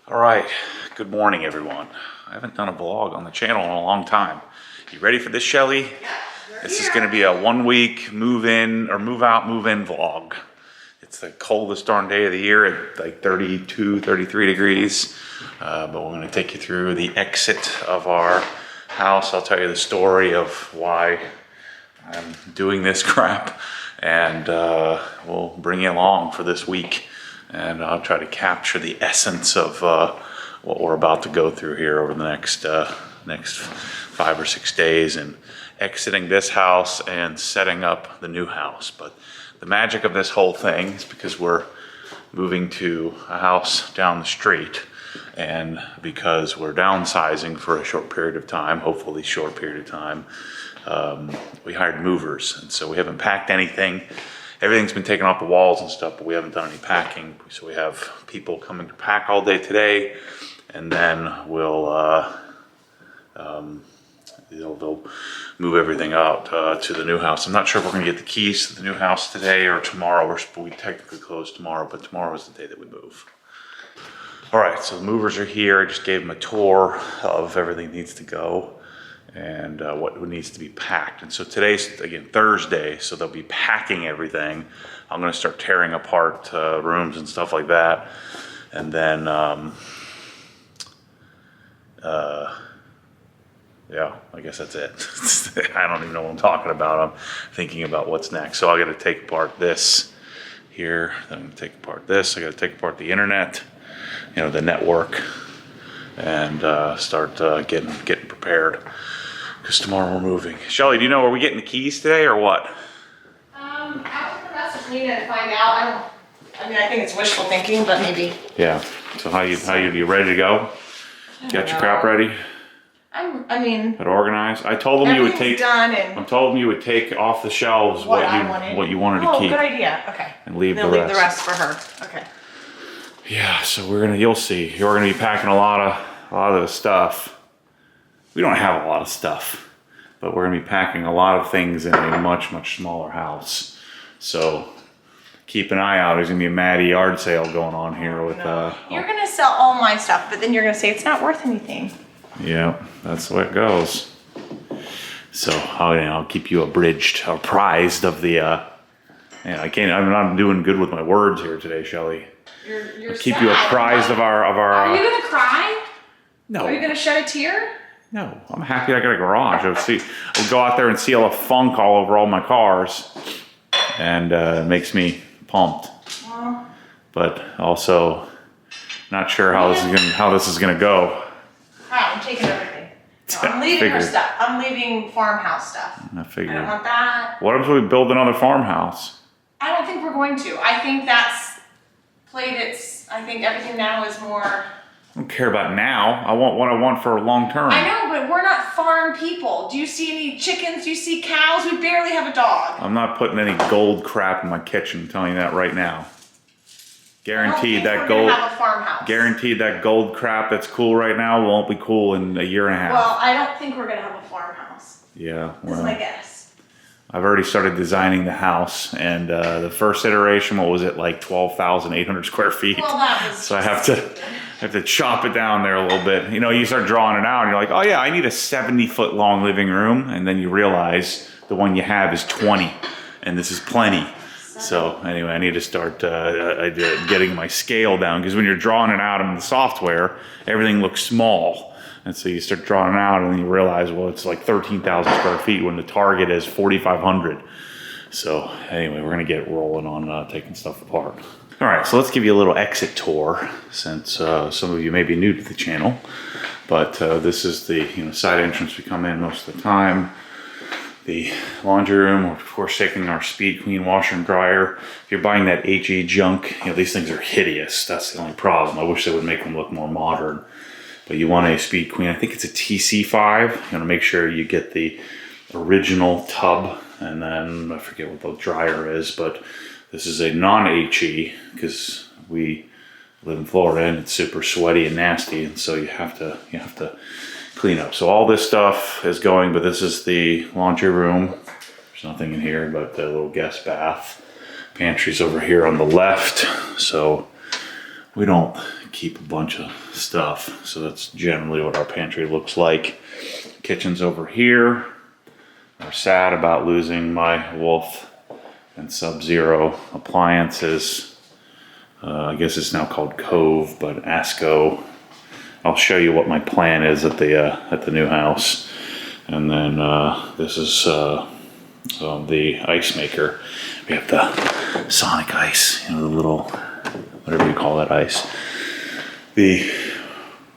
All right, good morning everyone. I haven't done a vlog on the channel in a long time. You ready for this, Shelly? This is gonna be a 1 week move in or move out, move in vlog. It's the coldest darn day of the year at like 32, 33 degrees. But we're gonna take you through the exit of our house. I'll tell you the story of why I'm doing this crap, and we'll bring you along for this week. And I'll try to capture the essence of what we're about to go through here over the next 5 or 6 days, and exiting this house and setting up the new house. But the magic of this whole thing is because we're moving to a house down the street, and because we're downsizing for a short period of time, hopefully short period of time, we hired movers, and so we haven't packed anything. Everything's been taken off the walls and stuff, but we haven't done any packing. So we have people coming to pack all day today, and then they'll move everything out to the new house. I'm not sure if we're gonna get the keys to the new house today or tomorrow. We technically close tomorrow, but tomorrow is the day that we move. All right, so the movers are here. I just gave them a tour of everything that needs to go and what needs to be packed. And so today's, again, Thursday, so they'll be packing everything. I'm gonna start tearing apart rooms and stuff like that. And then, yeah, I guess that's it. I don't even know what I'm talking about. I'm thinking about what's next. So I gotta take apart this here, then I'm gonna take apart this. I gotta take apart the internet, you know, the network, and start getting prepared. Because tomorrow we're moving. Shelly, do you know, are we getting the keys today or what? I was gonna message Nina to find out. I think it's wishful thinking, but maybe. Yeah. So how you ready to go? Got your crap ready? Got organized? I told them you would take. Done and I told them you would take off the shelves what you wanted to keep. Oh, good idea. Okay. And leave the leave rest. the rest for her. Okay. Yeah. So you'll see. We're gonna be packing a lot of the stuff. We don't have a lot of stuff, but we're gonna be packing a lot of things in a much smaller house. So keep an eye out. There's gonna be a Maddie yard sale going on here with. You're gonna sell all my stuff, but then you're gonna say it's not worth anything. Yeah, that's the way it goes. So I'll keep you apprised of the. I'm not doing good with my words here today, Shelly. You're I'll keep sad. you apprised of our. Are you gonna cry? No. Are you gonna shed a tear? No, I'm happy I got a garage. I'll go out there and see all the funk all over all my cars, and it makes me pumped. Well, but also not sure how this is gonna go. I'm taking everything. No, I'm leaving her stuff. I'm leaving farmhouse stuff. I figured. I don't want that. What if we build another farmhouse? I don't think we're going to. I think that's played its. I think everything now is more. I don't care about now. I want what I want for long term. I know, but we're not farm people. Do you see any chickens? Do you see cows? We barely have a dog. I'm not putting any gold crap in my kitchen. I'm telling you that right now. Guaranteed that gold. Have a farmhouse. Guaranteed that gold crap that's cool right now won't be cool in a year and a half. Well, I don't think we're gonna have a farmhouse. Yeah. That's my guess. I've already started designing the house, and the first iteration, what was it, like 12,800 square feet? Well, that was. So I have to chop it down there a little bit. You know, you start drawing it out, and you're like, oh yeah, I need a 70-foot long living room, and then you realize the one you have is 20, and this is plenty. So anyway, I need to start getting my scale down, because when you're drawing it out in the software, everything looks small. And so you start drawing it out, and then you realize, well, it's like 13,000 square feet when the target is 4,500. So anyway, we're gonna get rolling on taking stuff apart. All right, so let's give you a little exit tour, since some of you may be new to the channel. But this is the side entrance we come in most of the time. The laundry room, we're of course taking our Speed Queen washer and dryer. If you're buying that HE junk, these things are hideous. That's the only problem. I wish they would make them look more modern. But you want a Speed Queen, I think it's a TC5. You want to make sure you get the original tub, and then I forget what the dryer is, but this is a non-HE, because we live in Florida and it's super sweaty and nasty, and so you have to clean up. So all this stuff is going, but this is the laundry room. There's nothing in here but the little guest bath. Pantry's over here on the left. So we don't keep a bunch of stuff. So that's generally what our pantry looks like. Kitchen's over here. I'm sad about losing my Wolf and Sub-Zero appliances. I guess it's now called Cove, but ASCO. I'll show you what my plan is at the new house. And then this is the ice maker. We have the Sonic ice, you know, the little, whatever you call that ice. The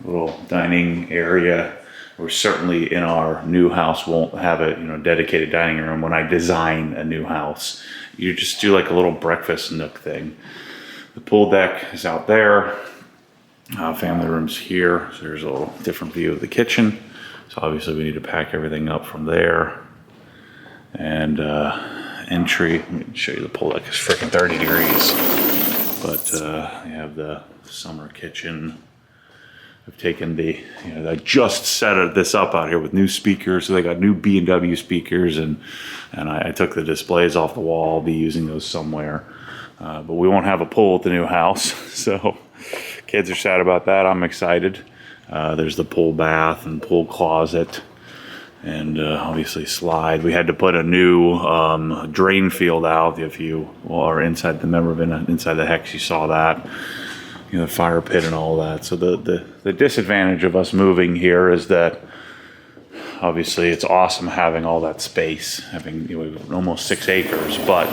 little dining area. We're certainly in our new house won't have a dedicated dining room. When I design a new house, you just do like a little breakfast nook thing. The pool deck is out there. Family room's here. So there's a little different view of the kitchen. So obviously we need to pack everything up from there. And entry, let me show you the pool deck. It's freaking 30 degrees. But you have the summer kitchen. I've taken I just set this up out here with new speakers. So they got new B&W speakers, and I took the displays off the wall. I'll be using those somewhere. But we won't have a pool at the new house. So kids are sad about that. I'm excited. There's the pool bath and pool closet, and obviously slide. We had to put a new drain field out. If you are inside inside the hex, you saw that. The fire pit and all that. So the disadvantage of us moving here is that obviously it's awesome having all that space, having almost 6 acres, but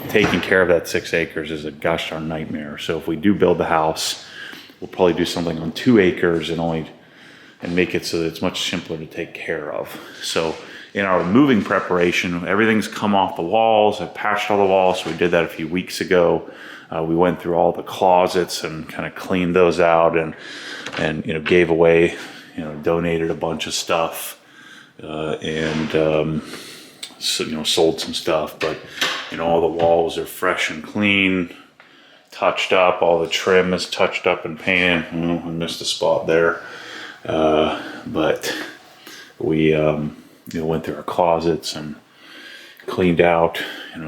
taking care of that 6 acres is a gosh darn nightmare. So if we do build the house, we'll probably do something on 2 acres and make it so that it's much simpler to take care of. So in our moving preparation, everything's come off the walls. I patched all the walls. So we did that a few weeks ago. We went through all the closets and kind of cleaned those out and gave away, donated a bunch of stuff, sold some stuff. But all the walls are fresh and clean, touched up. All the trim is touched up and painted. I missed a spot there, but we went through our closets and cleaned out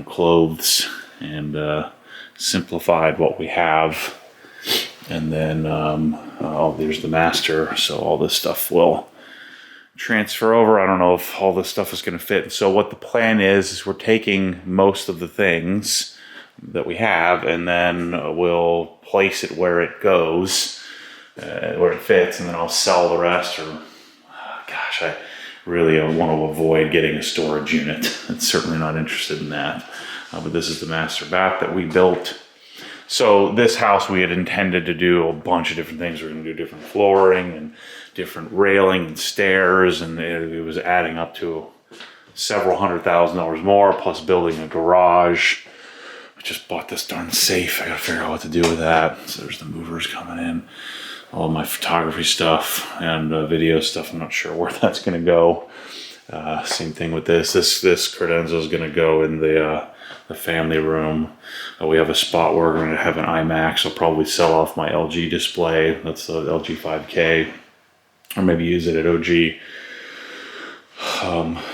clothes and simplified what we have. And then there's the master, so all this stuff will transfer over. I don't know if all this stuff is going to fit. So what the plan is we're taking most of the things that we have, and then we'll place it where it goes, where it fits, and then I'll sell the rest. Or I really want to avoid getting a storage unit. I'm certainly not interested in that. But this is the master bath that we built. So this house, we had intended to do a bunch of different things. We're going to do different flooring and different railing and stairs, and it was adding up to several $100,000 more, plus building a garage. I just bought this darn safe. I got to figure out what to do with that. So there's the movers coming in, all my photography stuff and video stuff. I'm not sure where that's going to go. Same thing with this. This credenza is going to go in the family room. We have a spot where we're going to have an IMAX. I'll probably sell off my LG display. That's the LG 5K, or maybe use it at OG.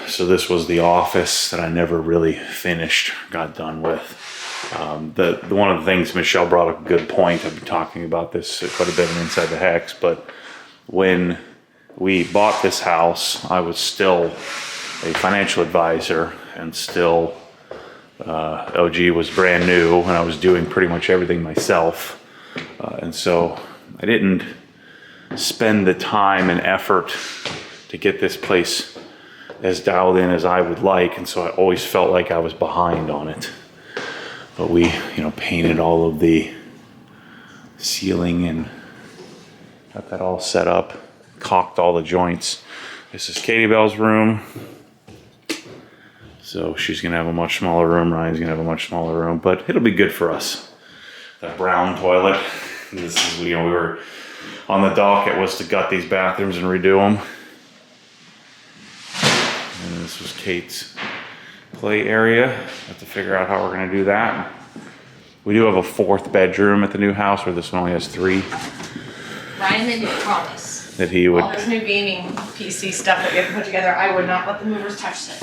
So this was the office that I never really got done with. One of the things Michelle brought up a good point. I've been talking about this quite a bit inside the hex, but when we bought this house, I was still a financial advisor, and still OG was brand new, and I was doing pretty much everything myself. And so I didn't spend the time and effort to get this place as dialed in as I would like, and so I always felt like I was behind on it. But we, painted all of the ceiling and got that all set up, caulked all the joints. This is Katie Bell's room. So she's gonna have a much smaller room. Ryan's gonna have a much smaller room, but it'll be good for us. That brown toilet. This is, we were on the docket was to gut these bathrooms and redo them. And this was Kate's play area. Have to figure out how we're gonna do that. We do have a 4th bedroom at the new house, where this one only has 3. Ryan made me promise. That he would. All this new gaming PC stuff that we have to put together, I would not let the movers touch it.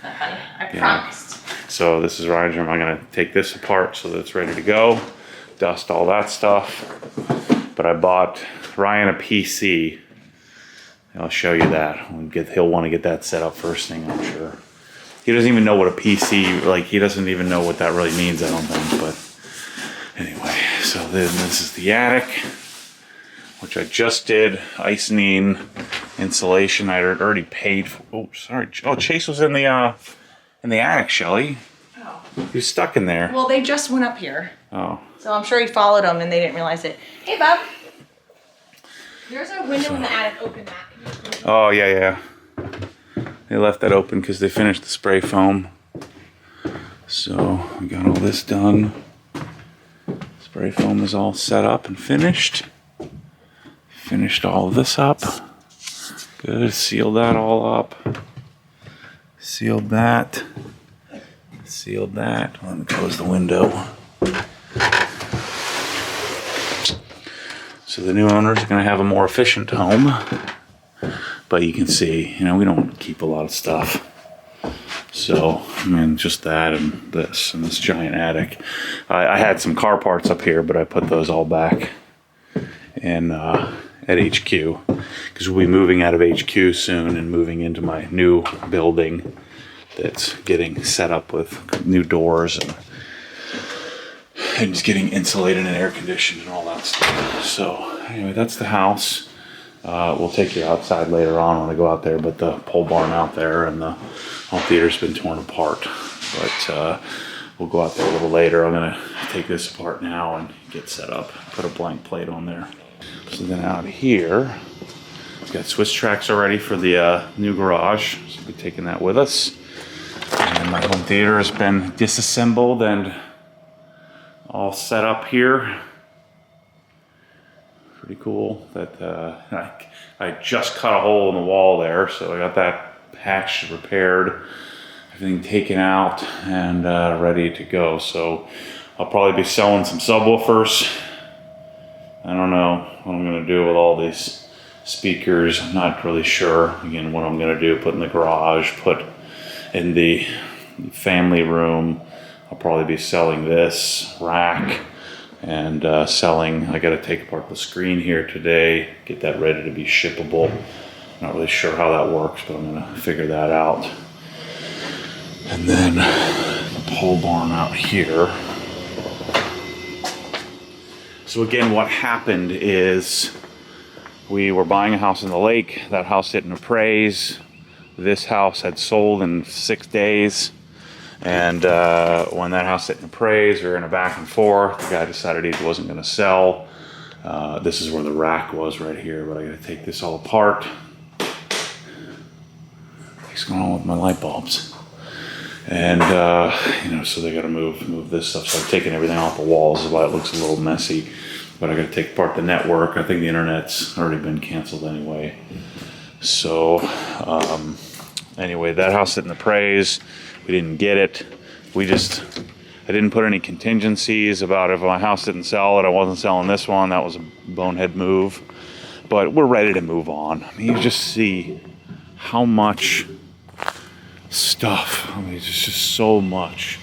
Honey, I promised. So this is Ryan's room. I'm gonna take this apart so that it's ready to go. dust all that stuff. But I bought Ryan a PC. I'll show you that. He'll want to get that set up first thing, I'm sure. He doesn't even know what a PC, like he doesn't even know what that really means, I don't think. But anyway, so then this is the attic, which I just did Icynene insulation. I already paid for. Oh, sorry. Oh, Chase was in the attic, Shelly. Oh. He was stuck in there. Well, they just went up here. Oh. So I'm sure he followed them and they didn't realize it. Hey, Bob. There's a window in the attic. Open that. Oh, yeah. They left that open because they finished the spray foam. So we got all this done. Spray foam is all set up and finished. Finished all of this up. Good. Sealed that all up. Sealed that. Sealed that. Let me close the window. So the new owners are going to have a more efficient home. But you can see, we don't keep a lot of stuff. So, I mean, just that and this giant attic. I had some car parts up here, but I put those all back in at HQ. Because we'll be moving out of HQ soon and moving into my new building that's getting set up with new doors and just getting insulated and air conditioned and all that stuff. So, anyway, that's the house. We'll take you outside later on when I go out there, but the pole barn out there and the home theater's been torn apart. But we'll go out there a little later. I'm gonna take this apart now and get set up, put a blank plate on there. So then out here, we've got Swiss tracks already for the new garage. So we'll be taking that with us. And then my home theater has been disassembled and all set up here. Pretty cool that I just cut a hole in the wall there, so I got that patched, repaired, everything taken out and ready to go. So I'll probably be selling some subwoofers. I don't know what I'm gonna do with all these speakers. I'm not really sure. Again, what I'm gonna do, put in the garage, put in the family room. I'll probably be selling this rack. And selling, I got to take apart the screen here today, get that ready to be shippable. Not really sure how that works, but I'm going to figure that out. And then the pole barn out here. So again, what happened is we were buying a house in the lake. That house didn't appraise. This house had sold in 6 days. And when that house didn't appraise, we were in a back and forth. The guy decided he wasn't going to sell. This is where the rack was right here, but I got to take this all apart. What's going on with my light bulbs? And so they got to move this stuff. So I'm taking everything off the walls. Is why it looks a little messy. But I got to take apart the network. I think the internet's already been canceled anyway. So anyway, that house didn't appraise. We didn't get it. I didn't put any contingencies about if my house didn't sell it, I wasn't selling this one. That was a bonehead move. But we're ready to move on. I mean, you just see how much stuff. I mean, it's just so much.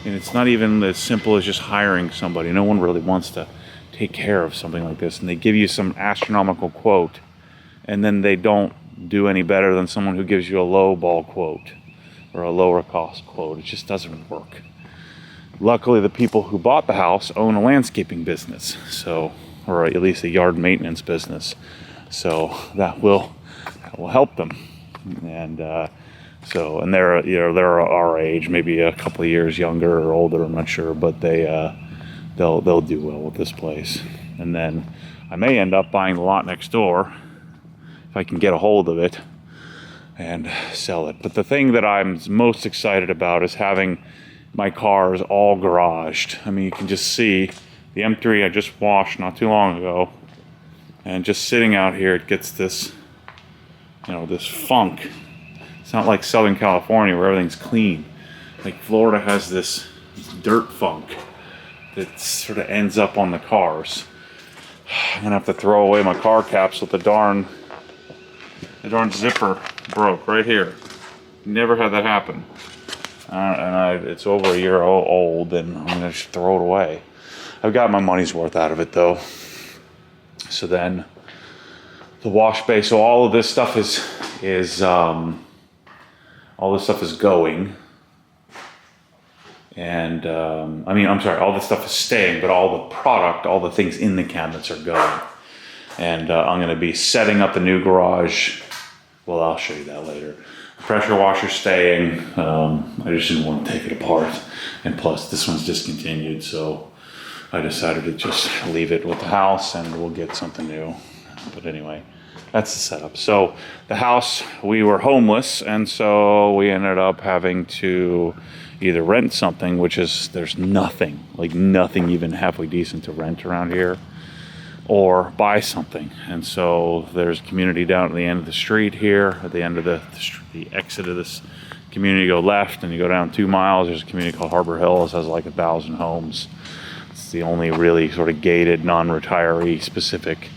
And it's not even as simple as just hiring somebody. No one really wants to take care of something like this. And they give you some astronomical quote, and then they don't do any better than someone who gives you a low ball quote or a lower cost quote. It just doesn't work. Luckily, the people who bought the house own a landscaping business, or at least a yard maintenance business. So that will help them. And they're our age, maybe a couple of years younger or older, I'm not sure, but they'll do well with this place. And then I may end up buying the lot next door if I can get a hold of it and sell it. But the thing that I'm most excited about is having my cars all garaged. I mean, you can just see the M3 I just washed not too long ago, and just sitting out here, it gets this, this funk. It's not like Southern California where everything's clean. Like Florida has this dirt funk that sort of ends up on the cars. I'm gonna have to throw away my car caps with the darn zipper broke right here. Never had that happen. It's over a year old, and I'm gonna just throw it away. I've got my money's worth out of it though. So then the wash bay, so all of this stuff is all this stuff is going. And I mean, I'm sorry, all this stuff is staying, but all the product, all the things in the cabinets are going. And I'm gonna be setting up the new garage. Well, I'll show you that later. The pressure washer's staying. I just didn't want to take it apart. And plus, this one's discontinued, so I decided to just leave it with the house and we'll get something new. But anyway, that's the setup. So the house, we were homeless, and so we ended up having to either rent something, which is, there's nothing, like nothing even halfway decent to rent around here, or buy something. And so there's a community down at the end of the street here, at the end of the exit of this community. You go left and you go down 2 miles, there's a community called Harbor Hills, has like 1,000 homes. It's the only really sort of gated, non-retiree specific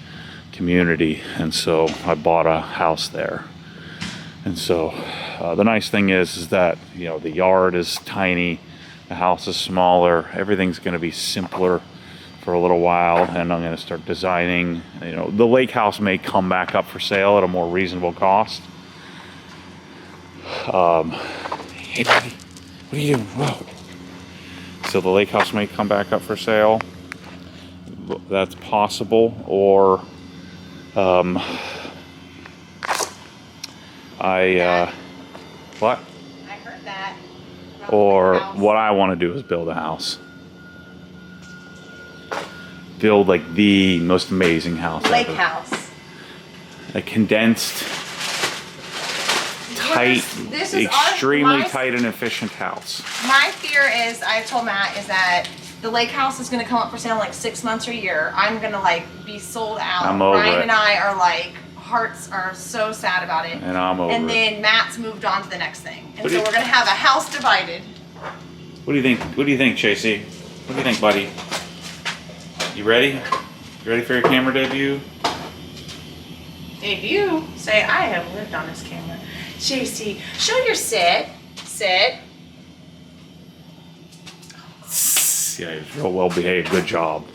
community. And so I bought a house there. And so the nice thing is that, you know, the yard is tiny, the house is smaller, everything's going to be simpler for a little while, and I'm going to start designing. You know, the lake house may come back up for sale at a more reasonable cost. Hey buddy, what are you doing? Whoa. So the lake house may come back up for sale. That's possible, or what? I heard that. Or what I want to do is build a house. Build like the most amazing house Lake ever. house. A condensed, tight, This is extremely tight and efficient house. My fear is, I told Matt, is that the lake house is going to come up for sale in like 6 months or a year. I'm going to like be sold out. I'm over Ryan it. and I are like, hearts are so sad about it. And I'm over And it. then Matt's moved on to the next thing. And What so do you- we're going to have a house divided. What do you think? What do you think, Chasey? What do you think, buddy? You ready? You ready for your camera debut? Debut? Say, I have lived on this camera. JC, show your sit. Sit. Yeah, he's real well behaved. Good job.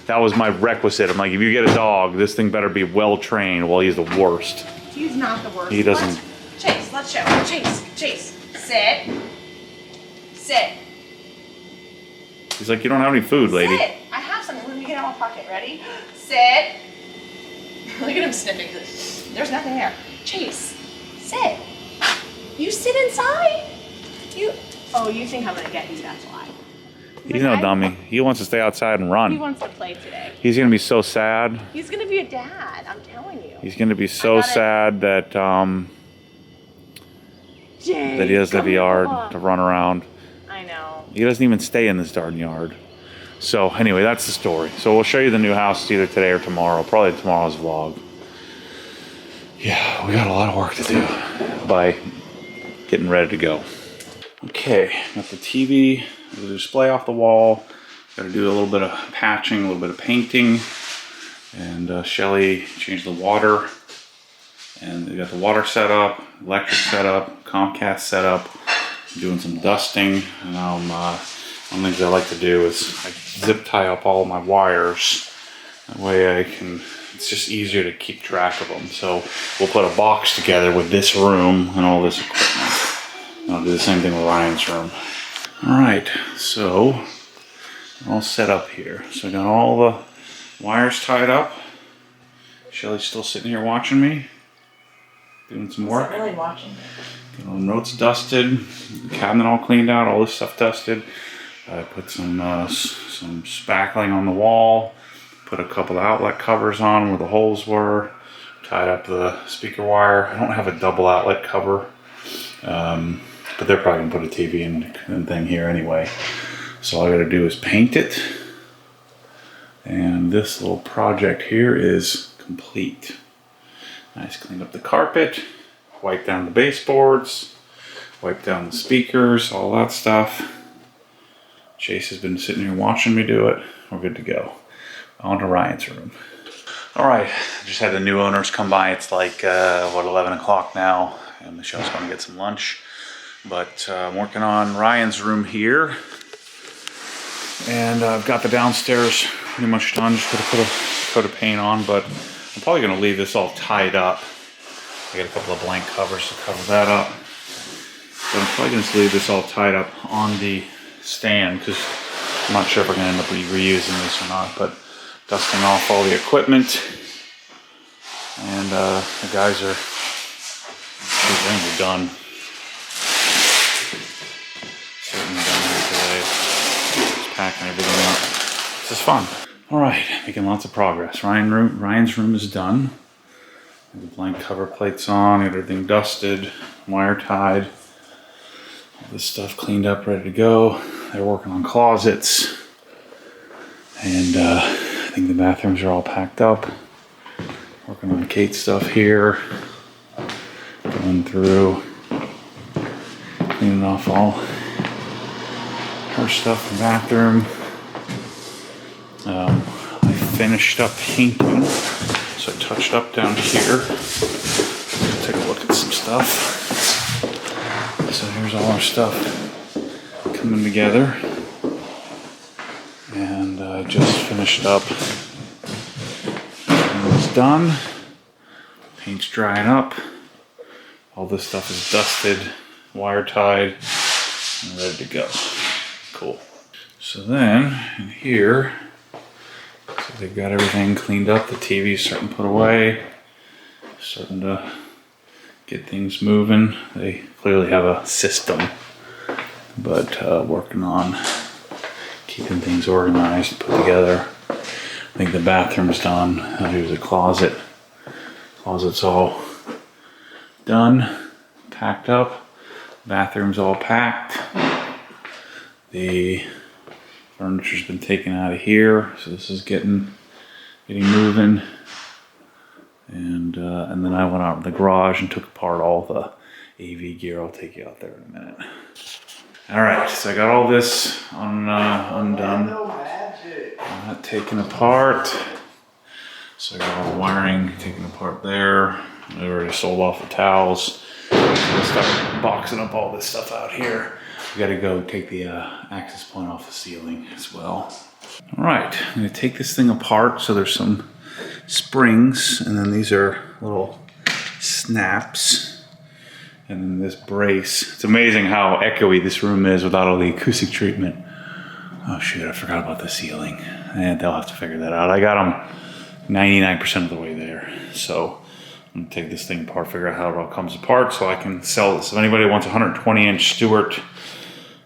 That was my requisite. I'm like, if you get a dog, this thing better be well trained. Well, he's the worst. He's not the worst. He doesn't. Chase, let's show. Chase. Sit. Sit. He's like, you don't have any food, lady. Sit. I have something. Let me get out of my pocket. Ready? Sit. Look at him sniffing. There's nothing there. Chase, sit. You sit inside. Oh, you think I'm gonna get you? That's why. He's no dummy. He wants to stay outside and run. He wants to play today. He's gonna be so sad. He's gonna be a dad. I'm telling you. He's gonna be so sad that that he doesn't have a yard to run around. I know. He doesn't even stay in this darn yard. So anyway, that's the story. So we'll show you the new house either today or tomorrow. Probably tomorrow's vlog. Yeah, we got a lot of work to do by getting ready to go. Okay, got the TV, the display off the wall. Got to do a little bit of patching, a little bit of painting. And Shelly changed the water. And we got the water set up, electric set up, Comcast set up. Doing some dusting. And one of the things I like to do is I zip tie up all of my wires. That way I can, it's just easier to keep track of them. So we'll put a box together with this room and all this equipment. And I'll do the same thing with Ryan's room. All right, so we're all set up here. So I got all the wires tied up. Shelly's still sitting here watching me, doing some work. Not really watching. Got all the notes dusted, the cabinet all cleaned out, all this stuff dusted. I put some spackling on the wall, put a couple of outlet covers on where the holes were, tied up the speaker wire. I don't have a double outlet cover, but they're probably gonna put a TV and thing here anyway. So all I gotta do is paint it. And this little project here is complete. Nice, clean up the carpet, wipe down the baseboards, wipe down the speakers, all that stuff. Chase has been sitting here watching me do it. We're good to go. On to Ryan's room. All right, just had the new owners come by. It's like, 11 o'clock now, and Michelle's going to get some lunch. But I'm working on Ryan's room here. And I've got the downstairs pretty much done. Just gotta put a coat of paint on, but I'm probably gonna leave this all tied up. I got a couple of blank covers to cover that up. But I'm probably gonna just leave this all tied up on the stand because I'm not sure if we're gonna end up reusing this or not, but dusting off all the equipment. And the guys are done. Certainly done here today. Just packing everything up. This is fun. All right, making lots of progress. Ryan's room is done. The blank cover plates on, everything dusted, wire tied. All this stuff cleaned up, ready to go. They're working on closets. And I think the bathrooms are all packed up. Working on Kate's stuff here. Going through, cleaning off all her stuff in the bathroom. I finished up painting, so I touched up down here. Take a look at some stuff. So here's all our stuff coming together. And I just finished up. It's done. Paint's drying up. All this stuff is dusted, wire tied, and ready to go. Cool. So then, in here, so they've got everything cleaned up. The TV's starting to put away. Starting to get things moving. They clearly have a system, but working on keeping things organized, put together. I think the bathroom's done. Here's a closet. Closet's all done, packed up. Bathroom's all packed. The furniture's been taken out of here, so this is getting moving. And then I went out in the garage and took apart all the AV gear. I'll take you out there in a minute. All right, so I got all this undone. Not taken apart. So I got all the wiring taken apart there. I already sold off the towels. I'm gonna start boxing up all this stuff out here. We gotta go take the access point off the ceiling as well. All right, I'm gonna take this thing apart. So there's some springs, and then these are little snaps. And then this brace. It's amazing how echoey this room is without all the acoustic treatment. Oh shoot, I forgot about the ceiling. And they'll have to figure that out. I got them 99% of the way there. So I'm gonna take this thing apart, figure out how it all comes apart so I can sell this. If anybody wants a 120-inch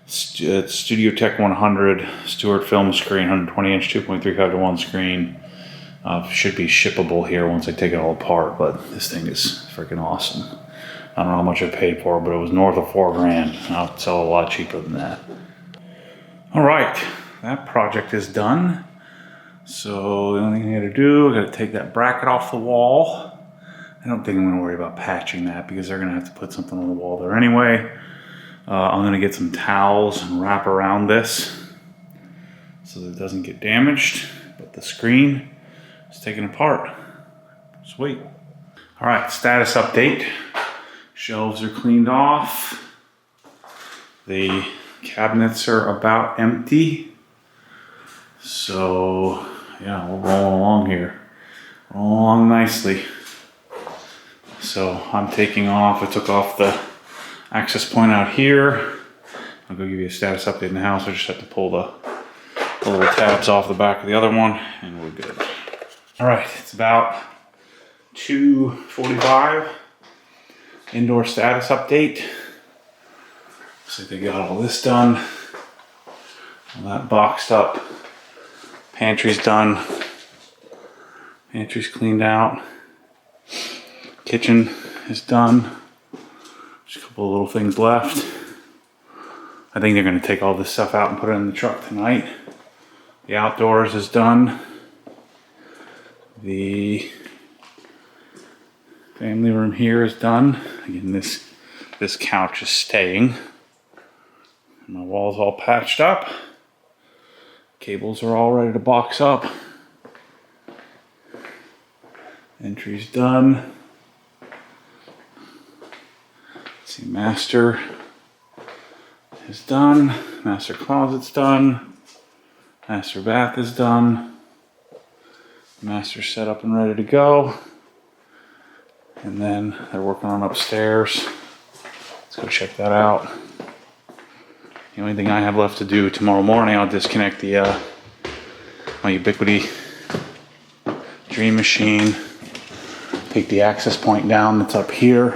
Studio Tech 100 Stewart film screen, 120-inch 2.35:1 screen, should be shippable here once I take it all apart, but this thing is freaking awesome. I don't know how much I paid for it, but it was north of $4 grand. I'll sell it a lot cheaper than that. All right, that project is done. So the only thing I gotta do, I gotta take that bracket off the wall. I don't think I'm gonna worry about patching that because they're gonna have to put something on the wall there anyway. I'm gonna get some towels and wrap around this so that it doesn't get damaged, but the screen is taken apart. Sweet. All right, status update. Shelves are cleaned off. The cabinets are about empty. So yeah, we're rolling along here. Rolling along nicely. So I'm taking off, I took off the access point out here. I'll go give you a status update in the house. I just have to pull the little tabs off the back of the other one and we're good. All right, it's about 2:45. Indoor status update. Looks like they got all this done. All that boxed up. Pantry's done. Pantry's cleaned out. Kitchen is done. Just a couple of little things left. I think they're gonna take all this stuff out and put it in the truck tonight. The outdoors is done. The family room here is done. Again, this couch is staying. My wall's all patched up. Cables are all ready to box up. Entry's done. Let's see, master is done. Master closet's done. Master bath is done. Master's set up and ready to go. And then they're working on upstairs. Let's go check that out. The only thing I have left to do tomorrow morning, I'll disconnect the my Ubiquity Dream Machine. Take the access point down that's up here.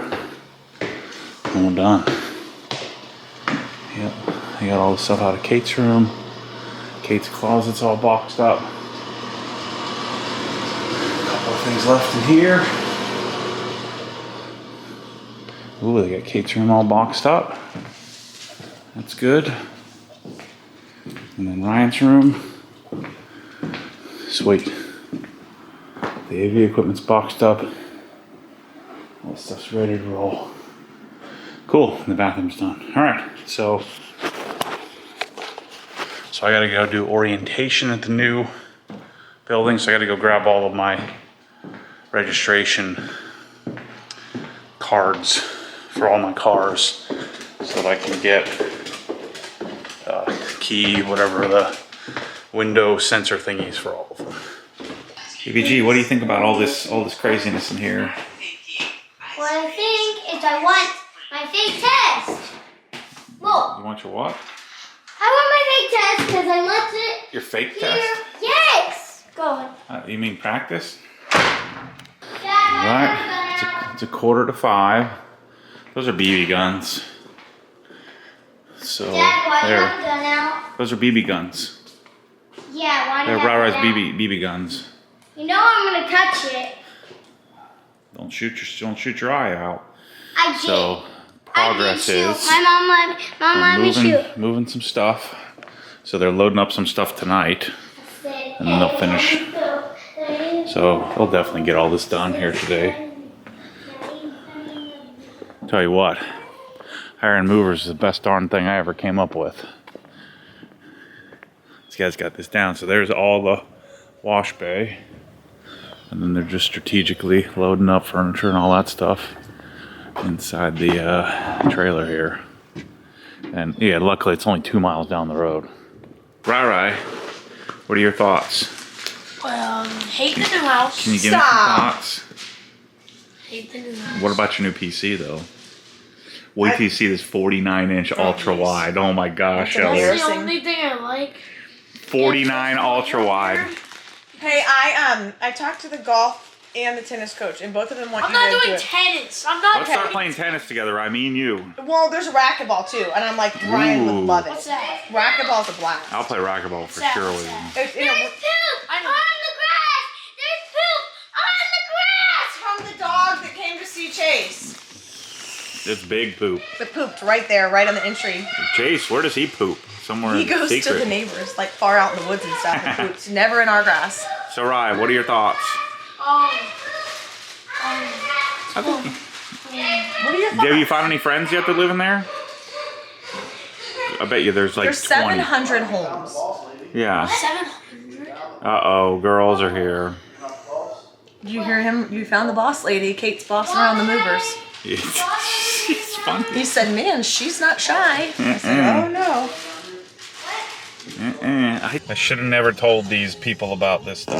And we're done. Yep, I got all the stuff out of Kate's room. Kate's closet's all boxed up. A couple of things left in here. Ooh, they got Kate's room all boxed up. That's good. And then Ryan's room. Sweet. The AV equipment's boxed up. All the stuff's ready to roll. Cool, the bathroom's done. All right, so I gotta go do orientation at the new building. So I gotta go grab all of my registration cards for all my cars so that I can get key, whatever the window sensor thingies for all of them. BBG, what do you think about all this craziness in here? What I think is I want my fake test. Look. You want your what? I want my fake test because I left it. Your fake here. test? Yes. Go on. You mean practice? Dad, All right, it's a 4:45. Those are BB guns. So Dad, why do you there. have a gun out? Those are BB guns. Yeah, why do They're you have Rara's it out? BB guns. You know I'm gonna touch it. Don't shoot your eye out. I did. So progress I did is shoot. My mom let me shoot. moving some stuff. So they're loading up some stuff tonight, and then they'll finish. So they'll definitely get all this done here today. Tell you what, hiring movers is the best darn thing I ever came up with. These guys got this down. So there's all the wash bay, and then they're just strategically loading up furniture and all that stuff inside the trailer here. And yeah, luckily it's only 2 miles down the road. Rai, what are your thoughts? Hate the new house. Can you give me some thoughts? Hate the new house. What about your new PC though? Wait till you see this 49-inch ultra wide. Oh my gosh, That's Ellie. That's the only thing I like. 49 ultra wide. Hey, I talked to the golf and the tennis coach, and both of them want I'm you not to do doing it. tennis. I'm not. Let's start playing tennis together, I mean you. Well, there's racquetball too, and I'm like, Ryan Ooh. would love it. What's that? Racquetball's a blast. I'll play racquetball for What's that? sure What's with you. that? It's, There's poop I on know. the grass. There's poop on the grass. from the dog that came to see Chase. It's big poop. It pooped right there, right on the entry. Chase, where does he poop? Somewhere He goes secret. to the neighbors, like far out in the woods and stuff, and poops. Never in our grass. So Rai, what are your thoughts? What are your thoughts? Have you found any friends yet that live in there? I bet you there's like There's 20. 700 homes. Yeah. 700. Uh-oh, girls are here. Did you hear him? You found the boss lady. Kate's bossing around the movers. It's funny. He said, man, she's not shy. I said, oh no. I should have never told these people about this stuff.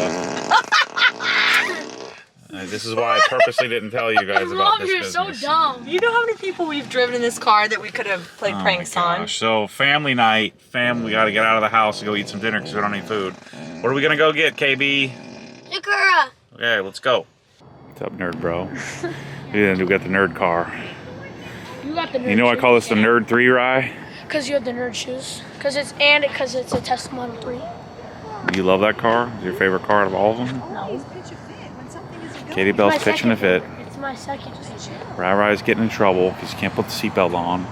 This is why I purposely didn't tell you guys about Mom, this you're so business. dumb. You know how many people we've driven in this car that we could have played Oh pranks my on? gosh. So family night, we got to get out of the house and go eat some dinner because we don't need food. What are we gonna go get, KB? Sakura. Okay, let's go. What's up, nerd bro? Yeah, we got the nerd car. You got the nerd You know I shoes. call this the Nerd 3 Rye? Because you have the nerd shoes. Because it's a Tesla Model 3. You love that car? Is your favorite car out of all of them? No. Katie Bell's pitching a fit. It's my second. Rye's getting in trouble because he can't put the seatbelt on.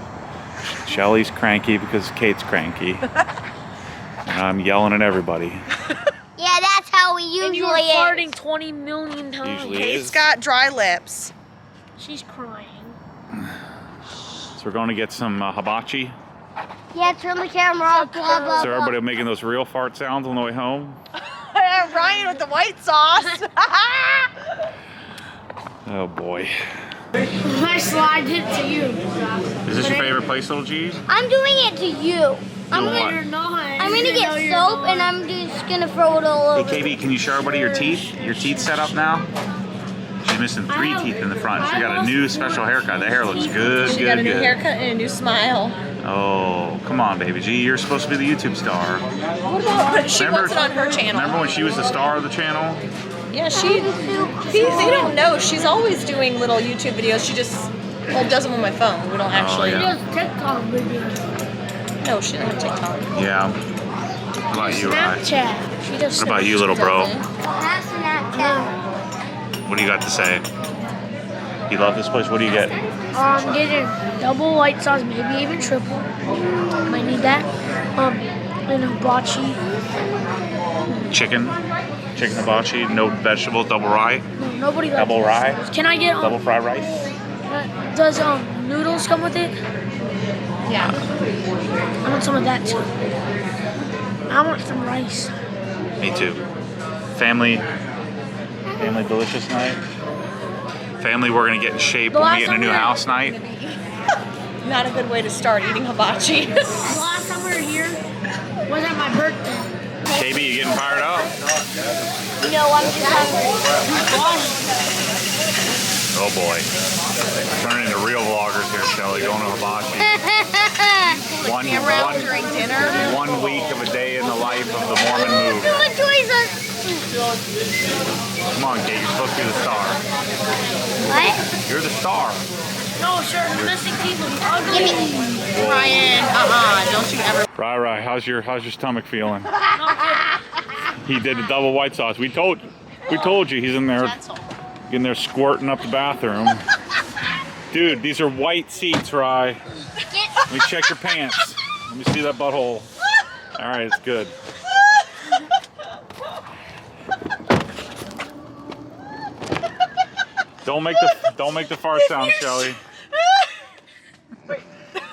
Shelly's cranky because Kate's cranky. And I'm yelling at everybody. Yeah, that's how we And usually you were is. farting 20 million times. Usually Kate's is. got dry lips. She's crying. So we're going to get some hibachi. Yeah, turn the camera off. Blah, blah, So everybody making those real fart sounds on the way home. Ryan with the white sauce. Oh boy. I slide it to you. Is this your favorite place, little G's? I'm doing it to you. I'm what? gonna not. I'm I'm gonna get soap and I'm just gonna throw it all over. Hey, KB, can you show everybody your teeth? Your teeth set up now? She's missing 3 teeth in the front. She got a new special haircut. That hair looks good, She got a new haircut and a new smile. Oh, come on, baby G. You're supposed to be the YouTube star. What about she wants it on her channel? Remember when she was the star of the channel? Yeah, they don't know. She's always doing little YouTube videos. She just does them on my phone. We don't actually. She does TikTok videos. No, she doesn't have TikTok. Yeah. What about you, Ryan? Snapchat. She does. What about you, little bro? Have Snapchat. What do you got to say? You love this place? What do you get? I'm getting double white sauce, maybe even triple. Might need that. And hibachi. Chicken hibachi, no vegetables, double rye, No, nobody likes double rye, Can I get double fried rice. Does noodles come with it? Yeah. I want some of that too. I want some rice. Me too. Family delicious night. Family, we're gonna get in shape when we get in a new house night. Not a good way to start eating hibachi. The last time we were here was at my birthday. KB, you getting fired up? No, I'm just hungry. Oh boy. Turning into real vloggers here, Shelly, going to hibachi. During dinner. 1 week of a day in the life of the Moreman move. Come on, Kate, you're supposed to be the star. What? You're the star. No, sure, the missing teeth was ugly. Ryan, don't you ever. Right. How's your stomach feeling? He did a double white sauce. We told you he's in there squirting up the bathroom. Dude, these are white seats, Rye. Let me check your pants. Let me see that butthole. All right, it's good. Don't make the fart sound, Shelly.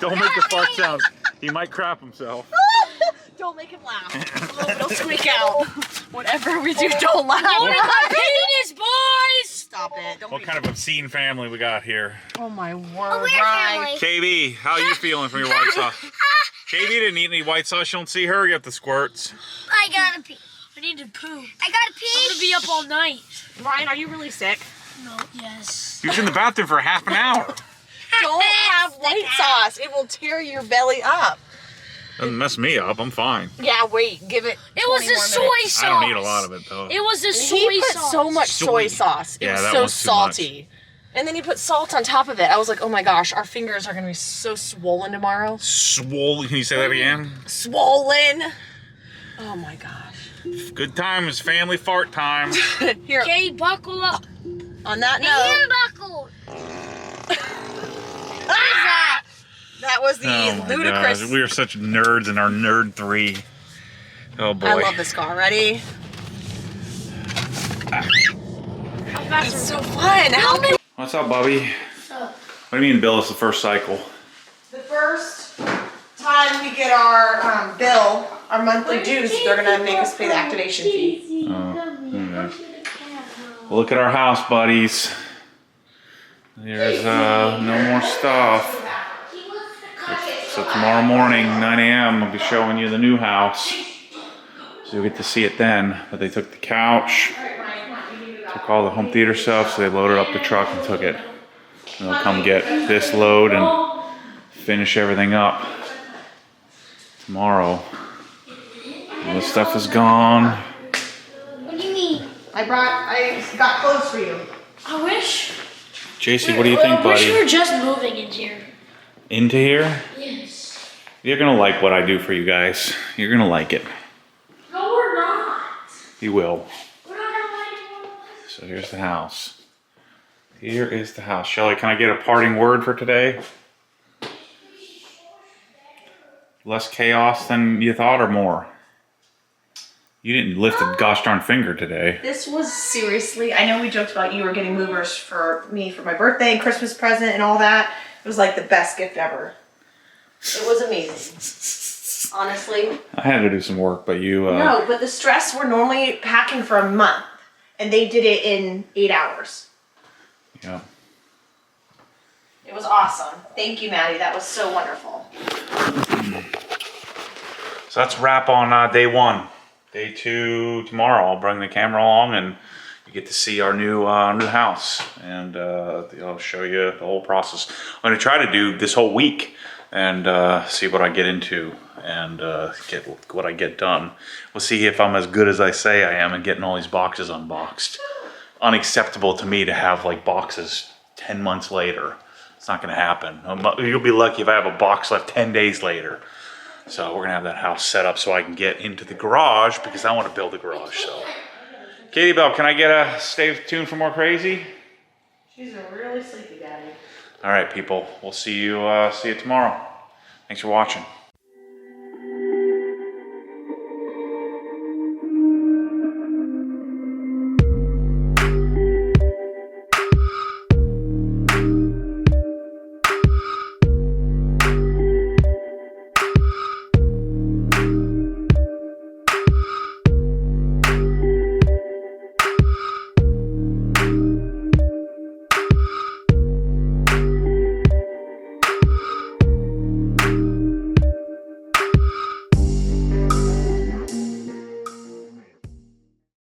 Don't make the fart sound. He might crap himself. Don't make him laugh. He'll squeak out. Whatever we do, don't laugh. Penis, boys! Stop it. Don't What kind of obscene family we got here? Oh my word, We're Ryan. family. KB, how are you feeling from your white sauce? KB didn't eat any white sauce. You don't see her get the squirts. I gotta pee. I need to poo. I gotta pee. I'm gonna be up all night. Ryan, are you really sick? No, yes. You was in the bathroom for half an hour. Don't have white sauce. It will tear your belly up. Doesn't mess me up. I'm fine. Yeah, wait. Give it. It was the soy sauce. I don't eat a lot of it though. It was the soy He put sauce. so much soy Soy. sauce. It Yeah, was that so one's too much. salty. And then he put salt on top of it. I was like, oh my gosh, our fingers are gonna be so swollen tomorrow. Swollen. Can you say that again? Swollen. Oh my gosh. Good time is family fart time. Here. Okay, buckle up. On that note, Hand buckle. What is that? that was the Oh my ludicrous. gosh, we are such nerds in our nerd 3. Oh boy. I love this car. Ready? It's so fun. How many? What's up, Bubby? What do you mean, Bill? It's the first cycle. The first time we get our bill, our monthly dues, they're gonna make us pay the activation fee. Well, look at our house, buddies. There's no more stuff. So tomorrow morning, 9 a.m., I'll be showing you the new house. So you'll get to see it then. But they took the couch, took all the home theater stuff, so they loaded up the truck and took it. And they'll come get this load and finish everything up tomorrow. All the stuff is gone. What do you mean? I got clothes for you. I wish. JC, what do you think, I wish we buddy? were just moving into here. Into here? Yes. You're gonna like what I do for you guys. You're gonna like it. No, we're not. You will. We're not gonna like it. So here's the house. Here is the house. Shelly, can I get a parting word for today? Less chaos than you thought or more? You didn't lift a gosh darn finger today. This was seriously, I know we joked about you were getting movers for me for my birthday and Christmas present and all that. It was like the best gift ever. It was amazing. Honestly. I had to do some work, but you... No, but the stress, we're normally packing for a month. And they did it in 8 hours. Yeah. It was awesome. Thank you, Maddie. That was so wonderful. So So that's a wrap on day 1. Day 2 tomorrow. I'll bring the camera along and you get to see our new house, and I'll show you the whole process. I'm gonna try to do this whole week and see what I get into and get what I get done. We'll see if I'm as good as I say I am in getting all these boxes unboxed. Unacceptable to me to have like boxes 10 months later. It's not gonna happen. You'll be lucky if I have a box left 10 days later. So we're gonna have that house set up so I can get into the garage because I wanna build a garage, so. Katie Bell, can I get a stay tuned for more crazy? She's a really sleepy daddy. All right, people, we'll see you tomorrow. Thanks for watching.